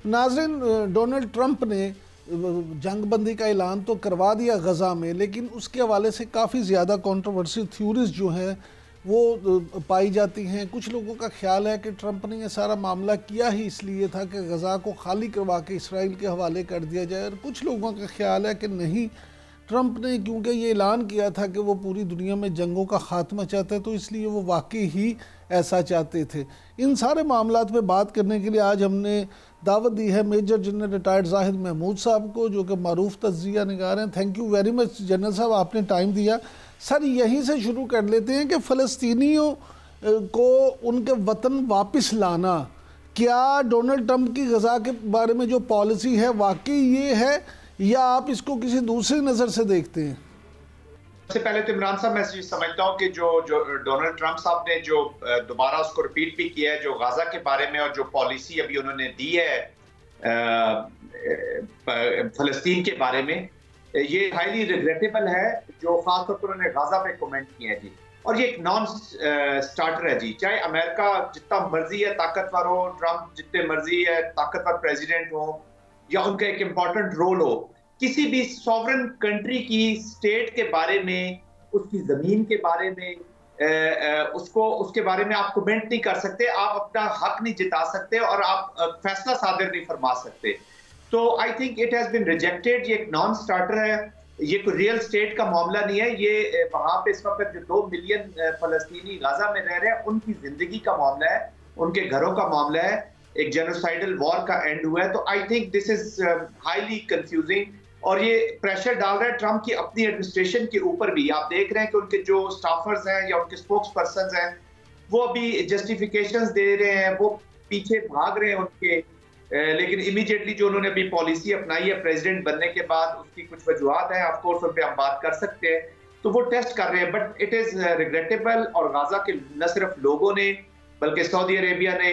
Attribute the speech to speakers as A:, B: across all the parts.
A: नाज़रीन, Donald Trump ने जंगबंदी का ऐलान तो करवा दिया गज़ा में, लेकिन उसके हवाले से काफ़ी ज़्यादा कंट्रोवर्सी थ्योरीज जो हैं वो पाई जाती हैं। कुछ लोगों का ख्याल है कि ट्रंप ने यह सारा मामला किया ही इसलिए था कि गज़ा को खाली करवा के इसराइल के हवाले कर दिया जाए, और कुछ लोगों का ख्याल है कि नहीं, ट्रंप ने क्योंकि ये ऐलान किया था कि वो पूरी दुनिया में जंगों का ख़ात्मा चाहते हैं, तो इसलिए वो वाकई ही ऐसा चाहते थे। इन सारे मामलात पे बात करने के लिए आज हमने दावत दी है major general retired Zahid Mahmood साहब को, जो कि मारूफ तज्जिया निगार हैं। Thank you very much general साहब, आपने टाइम दिया। सर, यहीं से शुरू कर लेते हैं कि फ़लस्तीनियों को उनके वतन वापस लाना, क्या डोनाल्ड ट्रंप की गज़ा के बारे में जो पॉलिसी है वाकई ये है, या आप इसको किसी दूसरी नज़र से देखते हैं?
B: सबसे पहले तो इमरान साहब, मैं समझता हूँ कि जो डोनाल्ड ट्रंप साहब ने जो दोबारा उसको रिपीट भी किया है, जो गाजा के बारे में और जो पॉलिसी अभी उन्होंने दी है फलस्तीन के बारे में, ये हाईली रिग्रेटेबल है। जो खासतौर पर उन्होंने गाजा पे कमेंट किया है जी, और ये एक नॉन स्टार्टर है जी। चाहे अमेरिका जितना मर्जी है ताकतवर हो, ट्रंप जितने मर्जी है ताकतवर प्रेसिडेंट हो, या उनका एक इम्पॉर्टेंट रोल हो, किसी भी सॉवरन कंट्री की स्टेट के बारे में, उसकी जमीन के बारे में, उसके बारे में आप कमेंट नहीं कर सकते, आप अपना हक नहीं जिता सकते, और आप फैसला सादर नहीं फरमा सकते। तो I think it has been rejected. ये एक नॉन स्टार्टर है, ये कोई रियल स्टेट का मामला नहीं है। ये वहां पे इस वक्त जो 2 मिलियन फलस्तीनी गाजा में रह रहे हैं, उनकी जिंदगी का मामला है, उनके घरों का मामला है। एक जेनोसाइडल वॉर का एंड हुआ है। तो I think this is highly confusing, और ये प्रेशर डाल रहा है ट्रंप की अपनी एडमिनिस्ट्रेशन के ऊपर भी। आप देख रहे हैं कि उनके जो स्टाफर्स हैं या उनके स्पोक्स पर्सन हैं, वो अभी जस्टिफिकेशंस दे रहे हैं, वो पीछे भाग रहे हैं उनके। लेकिन इमीडिएटली जो उन्होंने अभी पॉलिसी अपनाई है प्रेसिडेंट बनने के बाद, उसकी कुछ वजूहत हैं, ऑफ कोर्स उन पे हम बात कर सकते हैं, तो वो टेस्ट कर रहे हैं। But it is regrettable. और गाजा के न सिर्फ लोगों ने, बल्कि सऊदी अरेबिया ने,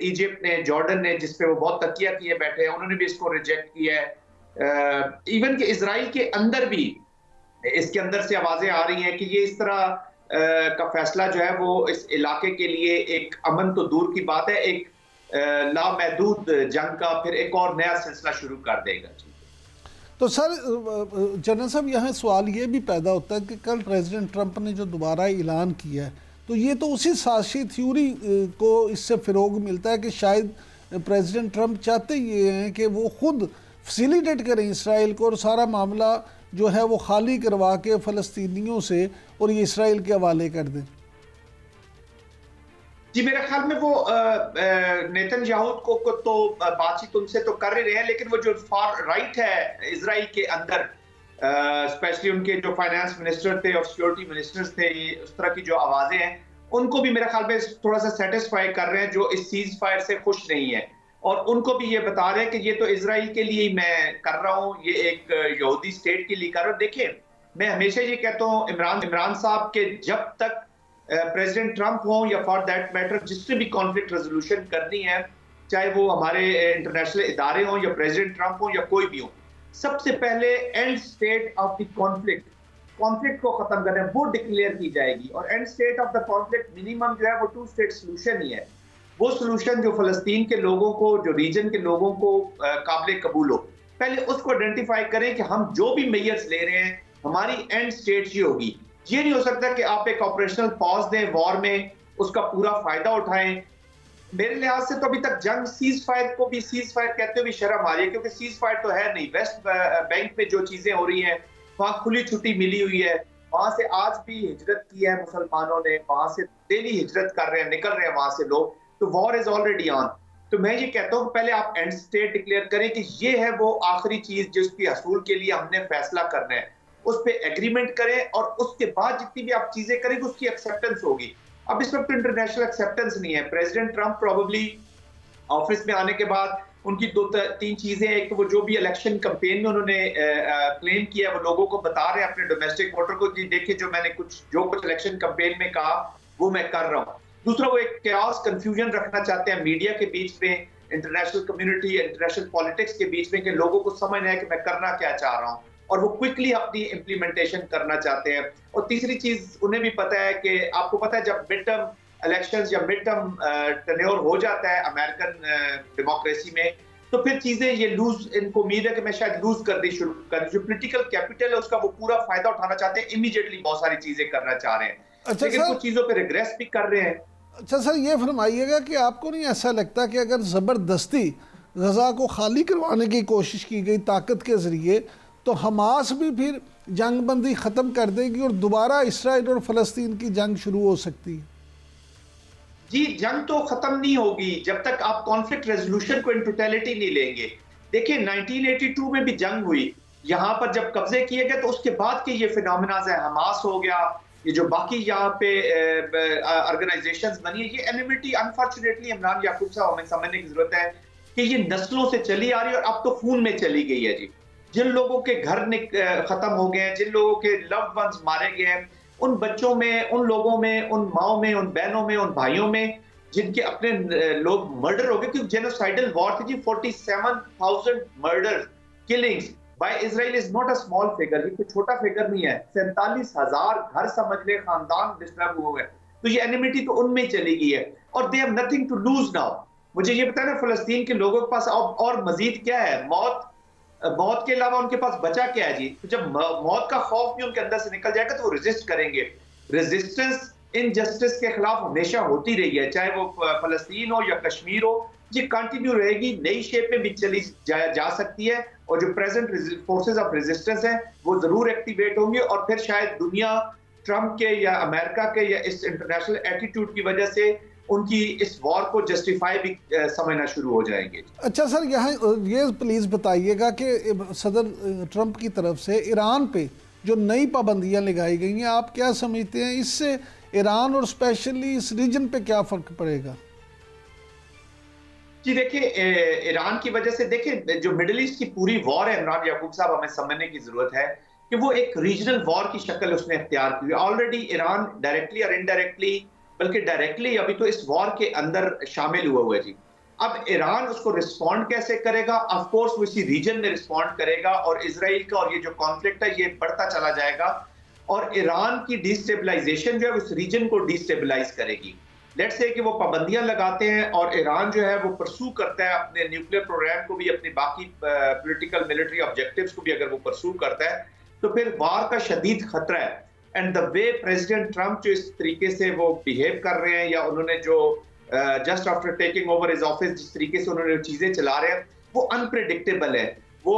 B: इजिप्ट ने, जॉर्डन ने, जिसपे वो बहुत तकिया किए बैठे हैं, उन्होंने भी इसको रिजेक्ट किया है। इवन कि इजराइल के अंदर भी इसके अंदर से आवाजें आ रही हैं कि ये इस तरह का फैसला जो है वो इस इलाके के लिए एक अमन तो दूर की बात है, एक लामहदूद जंग का फिर एक और नया सिलसिला शुरू कर देगा।
A: तो सर, जनरल साहब, यहाँ सवाल ये भी पैदा होता है कि कल प्रेसिडेंट ट्रंप ने जो दोबारा ऐलान किया है, तो ये तो उसी साजिशी थ्योरी को इससे फ़रोग मिलता है कि शायद प्रेसिडेंट ट्रंप चाहते ये हैं कि वो खुद फैसिलिटेट करें इसराइल को, और सारा मामला जो है वो खाली करवा के फ़लस्तीनियों से और ये इसराइल के हवाले कर दें।
B: जी, मेरे ख्याल में वो नेतन्याहू को तो बातचीत उनसे तो कर ही रहे हैं, लेकिन वो जो फार राइट है इजराइल के अंदर, स्पेशली उनके जो फाइनेंस मिनिस्टर थे और सिक्योरिटी मिनिस्टर्स थे, उस तरह की जो आवाजें हैं, उनको भी मेरे ख्याल में थोड़ा सा सेटिस्फाई कर रहे हैं, जो इस सीज फायर से खुश नहीं है। और उनको भी ये बता रहे हैं कि ये तो इजराइल के लिए ही मैं कर रहा हूँ, ये एक यहूदी स्टेट के लिए कर रहा हूँ। देखिए, मैं हमेशा ये कहता हूँ इमरान साहब के जब तक प्रेसिडेंट ट्रंप हो या फॉर दैट मैटर जिससे भी कॉन्फ्लिक्ट रेजोल्यूशन करनी है, चाहे वो हमारे इंटरनेशनल इदारे हों या प्रेसिडेंट ट्रंप हो या कोई भी हो, सबसे पहले and state of the conflict को खत्म करना है, वो डिक्लेयर की जाएगी। और and state of the conflict minimum जो है वो 2 स्टेट सोल्यूशन ही है। वो सोल्यूशन जो फलस्तीन के लोगों को, जो रीजन के लोगों को काबिल कबूल हो, पहले उसको आइडेंटिफाई करें कि हम जो भी मेजर्स ले रहे हैं, हमारी एंड स्टेट ही होगी। ये नहीं हो सकता कि आप एक ऑपरेशनल पॉज दें वॉर में, उसका पूरा फायदा उठाएं। मेरे लिहाज से तो अभी तक जंग सीज फायर को भी सीज फायर कहते हुए भी शर्म आ रही है, क्योंकि सीज फायर तो है नहीं। वेस्ट बैंक में जो चीजें हो रही हैं, वहां खुली छुट्टी मिली हुई है, वहां से आज भी हिजरत की है मुसलमानों ने, वहां से डेली हिजरत कर रहे हैं, निकल रहे हैं वहां से लोग। तो वॉर इज ऑलरेडी ऑन। तो मैं ये कहता हूँ पहले आप एंड स्टेट डिक्लेयर करें कि ये है वो आखिरी चीज जिसकी हसूल के लिए हमने फैसला करना है, उस पर एग्रीमेंट करें, और उसके बाद जितनी भी आप चीजें करेंगे उसकी एक्सेप्टेंस होगी। अब इस वक्त इंटरनेशनल एक्सेप्टेंस नहीं है। प्रेसिडेंट ट्रंप प्रोबेबली ऑफिस में आने के बाद उनकी 2-3 चीजें, एक तो वो जो भी इलेक्शन कैंपेन में उन्होंने क्लेम किया है वो लोगों को बता रहे हैं, अपने डोमेस्टिक वोटर को, कि देखिए जो मैंने जो कुछ इलेक्शन कैंपेन में कहा वो मैं कर रहा हूँ। दूसरा, वो एक कैओस कंफ्यूजन रखना चाहते हैं मीडिया के बीच में, इंटरनेशनल कम्युनिटी, इंटरनेशनल पॉलिटिक्स के बीच में, कि लोगों को समझना है कि मैं करना क्या चाह रहा हूँ, और वो क्विकली अपनी इम्प्लीमेंटेशन करना चाहते हैं। और तीसरी चीज उन्हें भी पता है कि, आपको पता है, जब मिड टर्म इलेक्शंस या मिड टर्म टेन्योर हो जाता है अमेरिकन डेमोक्रेसी में, तो फिर चीजें ये लूज, इनको उम्मीद है कि मैं शायद लूज कर दी शुरू कर, जो पोलिटिकल कैपिटल है उसका वो पूरा फायदा उठाना चाहते हैं, इमीडिएटली बहुत सारी चीजें करना चाह रहे हैं,
A: अच्छा
B: लेकिन
A: सर,
B: कुछ चीजों पे रिग्रेस भी कर रहे हैं।
A: अच्छा सर, ये फरमाइएगा कि आपको नहीं ऐसा लगता कि अगर ज़बरदस्ती गज़ा को खाली करवाने की कोशिश की गई ताकत के ज़रिए, तो हमास भी फिर जंग बंदी ख़त्म कर देगी और दोबारा इसराइल और फ़लस्तीन की जंग शुरू हो सकती है?
B: जी, जंग तो खत्म नहीं होगी जब तक आप कॉन्फ्लिक्ट रेजोल्यूशन को इन टोटलिटी नहीं लेंगे। देखिए 1982 में भी जंग हुई, यहाँ पर जब कब्जे किए गए तो उसके बाद के ये फिनोमिनाज है, हमास हो गया, ये जो बाकी यहाँ पे ऑर्गेनाइजेशंस बनी है, ये एनिमिटी अनफॉर्चुनेटली इमरान याकूब साहब हमें समझने की जरूरत है कि ये नस्लों से चली आ रही है और अब तो खून में चली गई है जी। जिन लोगों के घर खत्म हो गए हैं, जिन लोगों के लव्ड वंस मारे गए हैं, उन बच्चों में, उन लोगों में, उन माओ में, उन बहनों में, उन भाइयों में जिनके अपने लोग मर्डर हो गए, क्योंकि जेनोसाइडल वॉर थी जी। 47,000 murders, killings by Israel is not a small figure, ये कोई छोटा फिगर नहीं है। 47,000 घर समझ ले, खानदान डिस्टर्ब हुए हैं, तो ये एनिमिटी तो उनमें चली गई है और they have nothing to lose now. मुझे ये बताया ना, फलस्तीन के लोगों के पास और मजीद क्या है? मौत के अलावा उनके पास बचा क्या है जी? तो जब मौत का खौफ भी उनके अंदर से निकल जाएगा तो वो रेजिस्ट करेंगे। रेजिस्टेंस इनजस्टिस के खिलाफ हमेशा होती रही है, चाहे वो फलस्तीन हो या कश्मीर हो, ये कंटिन्यू रहेगी, नई शेप में भी चली जा सकती है और जो प्रेजेंट फोर्सेस ऑफ रेजिस्टेंस है वो जरूर एक्टिवेट होंगे और फिर शायद दुनिया ट्रंप के या अमेरिका के या इस इंटरनेशनल एटीट्यूड की वजह से उनकी इस वॉर को जस्टिफाई भी समझना शुरू हो जाएंगे।
A: अच्छा सर, यहाँ ये प्लीज़ बताइएगा कि सदर ट्रंप की तरफ से ईरान पे जो नई पाबंदियाँ लगाई गई हैं, आप क्या समझते हैं इससे ईरान और स्पेशली इस रीजन पे क्या फ़र्क पड़ेगा?
B: जी देखिए, ईरान की वजह से देखिए जो मिडिल ईस्ट की पूरी वॉर है, इमरान याकूब साहब हमें समझने की जरूरत है कि वो एक रीजनल वॉर की शक्ल उसने इख्तियार की। ऑलरेडी ईरान डायरेक्टली और इनडायरेक्टली, बल्कि डायरेक्टली अभी तो इस वॉर के अंदर शामिल हुआ है जी। अब ईरान उसको रिस्पॉन्ड कैसे करेगा? ऑफ कोर्स वो इसी रीजन में रिस्पॉन्ड करेगा और इजराइल का और ये जो कॉन्फ्लिक्ट है ये बढ़ता चला जाएगा और ईरान की डिस्टेबलाइजेशन जो है उस रीजन को डिस्टेबलाइज करेगी। लेट्स से कि वो पाबंदियां लगाते हैं और ईरान जो है वो परसू करता है अपने न्यूक्लियर प्रोग्राम को भी, अपने बाकी पॉलिटिकल मिलिट्री ऑब्जेक्टिव्स को भी अगर वो परसू करता है तो फिर वार का शदीद खतरा है। And the way president Trump जो इस तरीके से वो बिहेव कर रहे हैं या उन्होंने जो just after taking over his office जिस तरीके से उन्होंने चीजें चला रहे हैं वो अनप्रेडिक्टेबल है। वो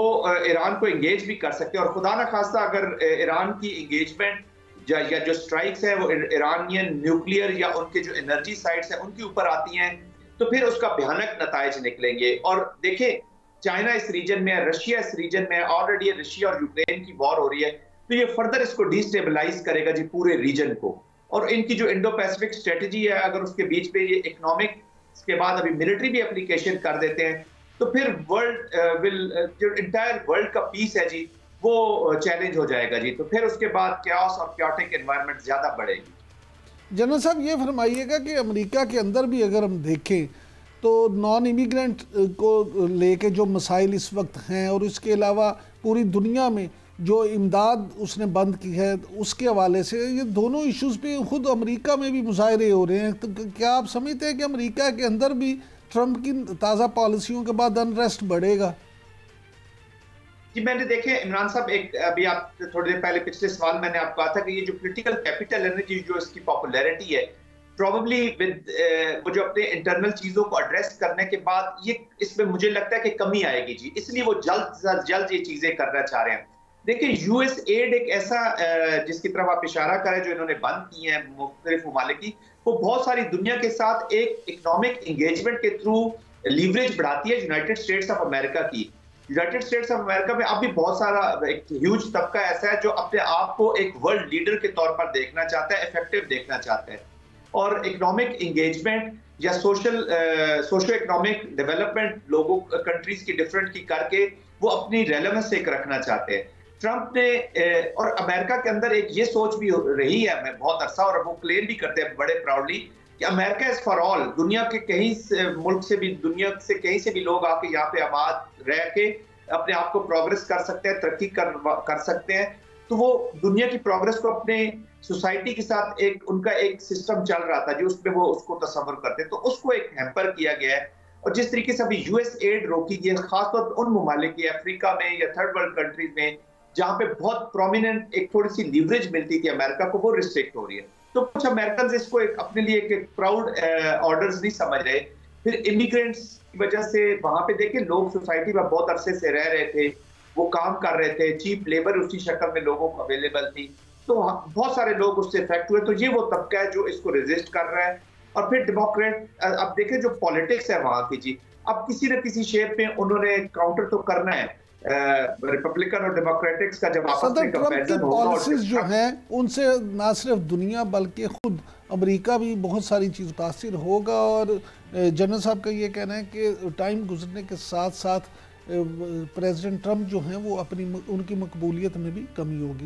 B: ईरान को एंगेज भी कर सकते हैं और खुदा न खास्ता अगर ईरान की एंगेजमेंट या जो स्ट्राइक्स हैं वो ईरानियन न्यूक्लियर या उनके जो एनर्जी साइट्स हैं उनके ऊपर आती हैं तो फिर उसका भयानक नताइज निकलेंगे। और देखें, चाइना इस रीजन में है, रशिया इस रीजन में है, ऑलरेडी रशिया और यूक्रेन की वॉर हो रही है, तो ये फर्दर इसको डिस्टेबलाइज करेगा जी पूरे रीजन को। और इनकी जो इंडो पैसिफिक स्ट्रेटजी है, अगर उसके बीच पे ये इकोनॉमिक के बाद अभी मिलिट्री भी एप्लीकेशन कर देते हैं तो फिर वर्ल्ड जो इंटायर वर्ल्ड का पीस है जी वो चैलेंज हो जाएगा जी। तो फिर उसके बाद कैओस और कैओटिक एनवायरनमेंट ज्यादा बढ़ेगी।
A: जनरल साहब ये फरमाइएगा कि अमेरिका के अंदर भी अगर हम देखें तो नॉन इमिग्रेंट को लेके जो मसाइल इस वक्त हैं और इसके अलावा पूरी दुनिया में जो इमदाद उसने बंद की है उसके हवाले से ये दोनों इश्यूज़ पे खुद अमेरिका में भी मुजाहरे हो रहे हैं। तो क्या आप समझते हैं कि अमेरिका के अंदर भी ट्रंप की ताज़ा पॉलिसियों के बाद अनरेस्ट बढ़ेगा?
B: जी मैंने देखे इमरान साहब, एक अभी आप थोड़ी देर पहले पिछले सवाल मैंने आपको कहा था कि ये जो पॉलिटिकल कैपिटल है ना जी, जो इसकी पॉपुलैरिटी है प्रॉबेबली विद वो जो अपने इंटरनल चीजों को एड्रेस करने के बाद ये इसमें मुझे लगता है कि कमी आएगी जी, इसलिए वो जल्द ये चीजें करना चाह रहे हैं। देखिए यूएस एड एक ऐसा जिसकी तरफ आप इशारा करें जो इन्होंने बंद की है मुख्तलिफ ममालिक की, वो बहुत सारी दुनिया के साथ एक इकोनॉमिक एंगेजमेंट के थ्रू लीवरेज बढ़ाती है यूनाइटेड स्टेट्स ऑफ अमेरिका की। यूनाइटेड स्टेट्स ऑफ अमेरिका में अब भी बहुत सारा एक ह्यूज तबका ऐसा है जो अपने आप को एक वर्ल्ड लीडर के तौर पर देखना चाहता है, इफेक्टिव देखना चाहता है और इकोनॉमिक एंगेजमेंट या सोशल इकोनॉमिक डेवलपमेंट लोगों कंट्रीज की डिफरेंट की करके वो अपनी रेलेवेंस एक रखना चाहते हैं। ट्रंप ने और अमेरिका के अंदर एक ये सोच भी रही है मैं बहुत अरसा, और वो क्लेम भी करते हैं बड़े प्राउडली कि अमेरिका इज फॉर ऑल। दुनिया के कहीं मुल्क से भी, दुनिया से कहीं से भी लोग आके यहाँ पे आबाद रह के अपने आप को प्रोग्रेस कर सकते हैं, तरक्की कर सकते हैं। तो वो दुनिया की प्रोग्रेस को अपने सोसाइटी के साथ एक उनका एक सिस्टम चल रहा था जो उसमें वो उसको तस्वर करते, तो उसको एक हैम्पर किया गया है और जिस तरीके से अभी यूएस एड रोकी गई है खासतौर पर उन ममालिक अफ्रीका में या थर्ड वर्ल्ड कंट्रीज में जहां पे बहुत प्रोमिनेंट एक थोड़ी सी लीवरेज मिलती थी अमेरिका को, वो रिस्ट्रिक्ट हो रही है। तो कुछ अमेरिकन इसको अपने लिए एक प्राउड ऑर्डर्स नहीं समझ रहे। फिर इमिग्रेंट्स की वजह से वहां पे देखे लोग सोसाइटी में बहुत अरसे से रह रहे थे, वो काम कर रहे थे, चीप लेबर उसी शक्ल में लोगों को अवेलेबल थी, तो बहुत सारे लोग उससे इफेक्ट हुए। तो ये वो तबका है जो इसको रेजिस्ट कर रहा है। और फिर डेमोक्रेट, अब देखें जो पॉलिटिक्स है वहां की जी, अब किसी न किसी शेप में उन्होंने काउंटर तो करना है। रिपब्लिकन और डेमोक्रेटिक्स का जब आपस में कंपैरिजन होगा,
A: पॉलिसीज जो हैं उनसे ना सिर्फ दुनिया बल्कि खुद अमेरिका भी बहुत सारी चीज़ मुतासिर होगा। और जनरल साहब का ये कहना है कि टाइम गुजरने के साथ साथ प्रेसिडेंट ट्रंप जो हैं वो उनकी मकबूलियत में भी कमी होगी।